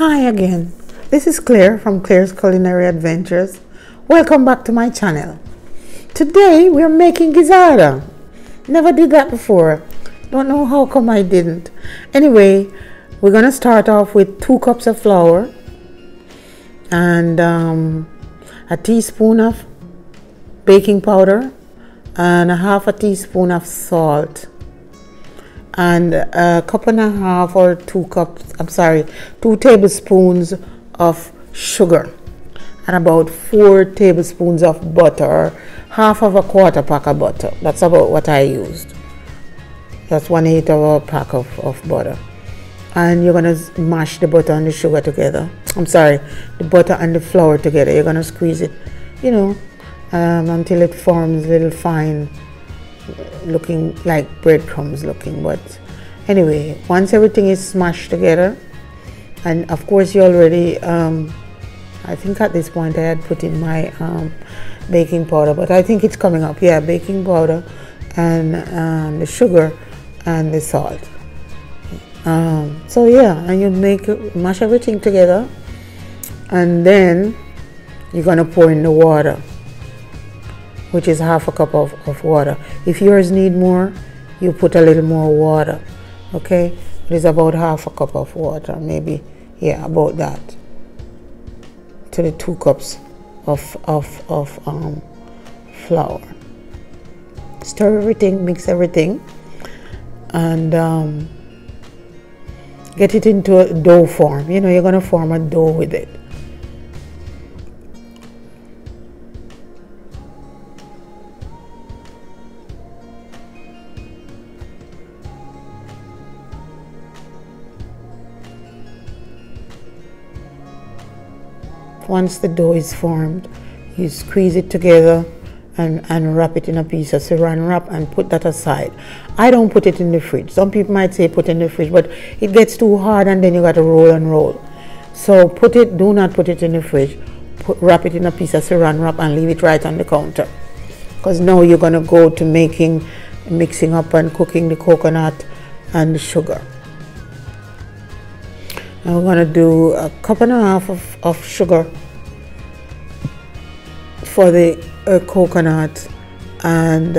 Hi again, this is Claire from Claire's Culinary Adventures. Welcome back to my channel. Today we're making gizzada. Never did that before. Don't know how come I didn't. Anyway, we're gonna start off with 2 cups of flour and a teaspoon of baking powder and a half a teaspoon of salt and a cup and a half or 2 tablespoons of sugar and about 4 tablespoons of butter, half of a quarter pack of butter. That's about what I used. That's 1/8 of a pack of butter. And you're gonna mash the butter and the sugar together. The butter and the flour together. You're gonna squeeze it, until it forms little fine looking, like breadcrumbs looking. But anyway, once everything is smashed together, and of course you already I think at this point I had put in my baking powder, but I think it's coming up. Yeah, baking powder and the sugar and the salt. So yeah, and you mash everything together, and then you're gonna pour in the water, which is half a cup of water. If yours need more, you put a little more water. Okay, it is about half a cup of water, maybe, yeah, about that, to the 2 cups of flour. Stir everything, mix everything, and get it into a dough form. You're gonna form a dough with it. Once the dough is formed, you squeeze it together and wrap it in a piece of saran wrap and put that aside. I don't put it in the fridge. Some people might say put in the fridge, but it gets too hard and then you got to roll and roll. So do not put it in the fridge. Wrap it in a piece of saran wrap and leave it right on the counter. Because now you're going to go to mixing up and cooking the coconut and the sugar. Now we're going to do a cup and a half of sugar for the coconut and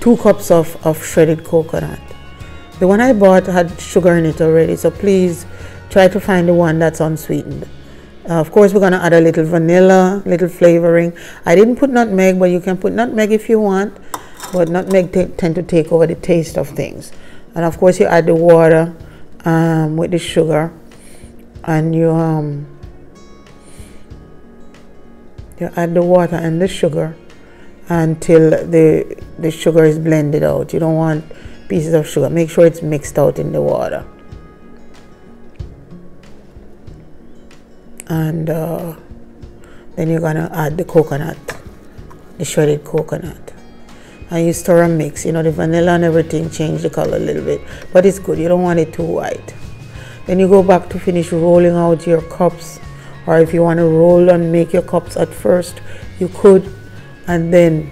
2 cups of shredded coconut. The one I bought had sugar in it already, so please try to find the one that's unsweetened. Of course, we're going to add a little vanilla, little flavoring. I didn't put nutmeg, but you can put nutmeg if you want, but nutmeg tend to take over the taste of things. And of course, you add the water with the sugar, and you add the water and the sugar until the sugar is blended out. You don't want pieces of sugar. Make sure it's mixed out in the water. And then you're gonna add the coconut, the shredded coconut, and you stir and mix. The vanilla and everything change the color a little bit, but it's good. You don't want it too white. Then you go back to finish rolling out your cups, or if you want to roll and make your cups at first, you could, and then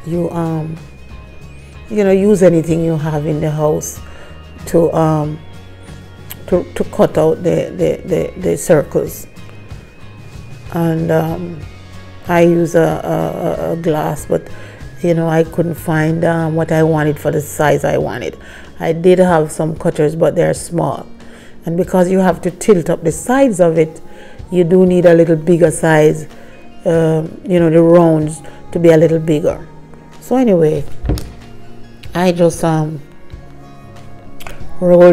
you use anything you have in the house to cut out the circles. And I use a glass, but I couldn't find what I wanted for the size I wanted. I did have some cutters, but they're small, and because you have to tilt up the sides of it, you do need a little bigger size, the rounds to be a little bigger. So anyway, I just rolled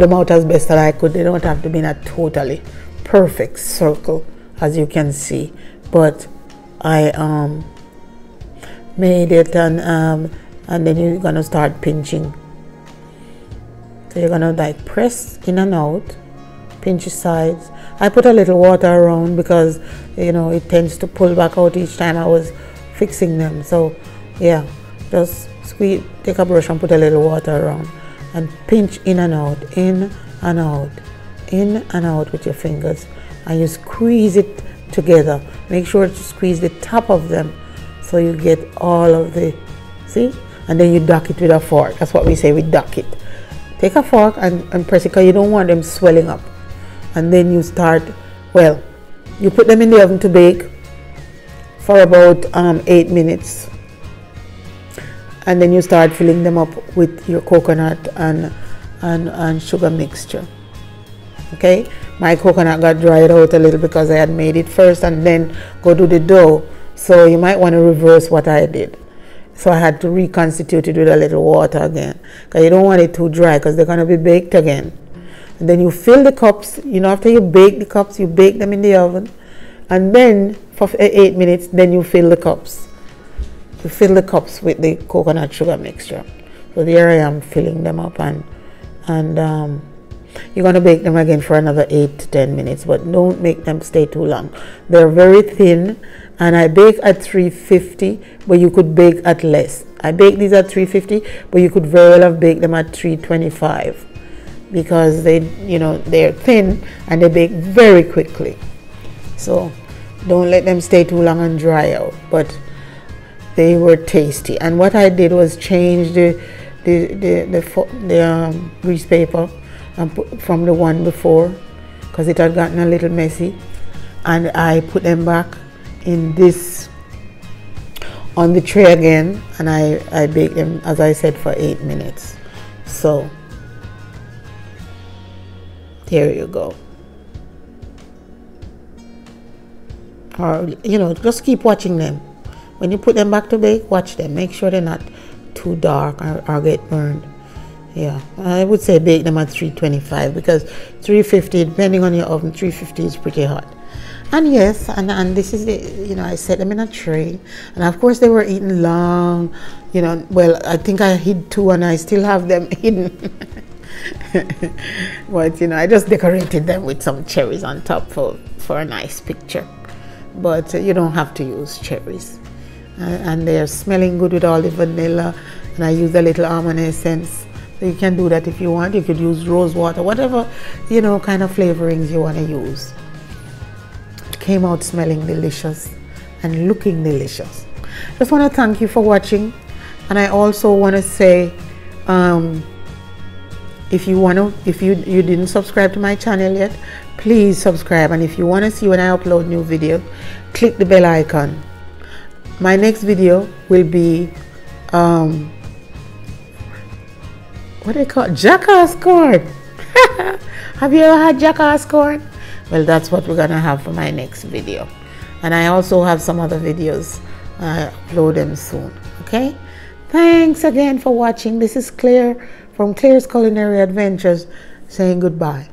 them out as best that I could. They don't have to be in a totally perfect circle, as you can see, but I made it, and then you're gonna start pinching. So you're gonna like press in and out, pinch the sides. I put a little water around because it tends to pull back out each time I was fixing them. So yeah, just squeeze, take a brush and put a little water around and pinch in and out, in and out, in and out with your fingers, and you squeeze it together. Make sure to squeeze the top of them so you get all of the, see, and then you duck it with a fork. That's what we say, we duck it. Take a fork and press it, because you don't want them swelling up. and then you start, well, you put them in the oven to bake for about 8 minutes, and then you start filling them up with your coconut and sugar mixture. Okay, my coconut got dried out a little because I had made it first and then go do the dough, so you might want to reverse what I did. So I had to reconstitute it with a little water again, because you don't want it too dry because they're going to be baked again. And then you fill the cups, you know, after you bake the cups, you bake them in the oven, and then for 8 minutes, then you fill the cups. You fill the cups with the coconut sugar mixture. So there I am filling them up, and you're going to bake them again for another 8 to 10 minutes, but don't make them stay too long. They're very thin, and I bake at 350, but you could bake at less. I bake these at 350, but you could very well have baked them at 325, because they, you know, they're thin and they bake very quickly. So don't let them stay too long and dry out, but they were tasty. And what I did was change the grease paper and from the one before, because it had gotten a little messy, and I put them back in this on the tray again, and I baked them, as I said, for 8 minutes. So there you go. Or, you know, just keep watching them. When you put them back to bake, watch them. Make sure they're not too dark or get burned. Yeah, I would say bake them at 325, because 350, depending on your oven, 350 is pretty hot. And yes, and this is the, you know, I set them in a tray, and of course they were eaten long, you know. Well, I think I hid 2 and I still have them hidden. But you know, I just decorated them with some cherries on top for a nice picture. But you don't have to use cherries. And they're smelling good with all the vanilla, and I used a little almond essence. So you can do that if you want. You could use rose water, whatever, you know, kind of flavorings you want to use. It came out smelling delicious and looking delicious. Just want to thank you for watching, and I also want to say, if you didn't subscribe to my channel yet, please subscribe. And if you want to see when I upload new videos, click the bell icon. My next video will be what they call jackass corn. Have you ever had jackass corn? Well, that's what we're gonna have for my next video. And I also have some other videos. Upload them soon. Okay, thanks again for watching. This is Claire from Claire's Culinary Adventures saying goodbye.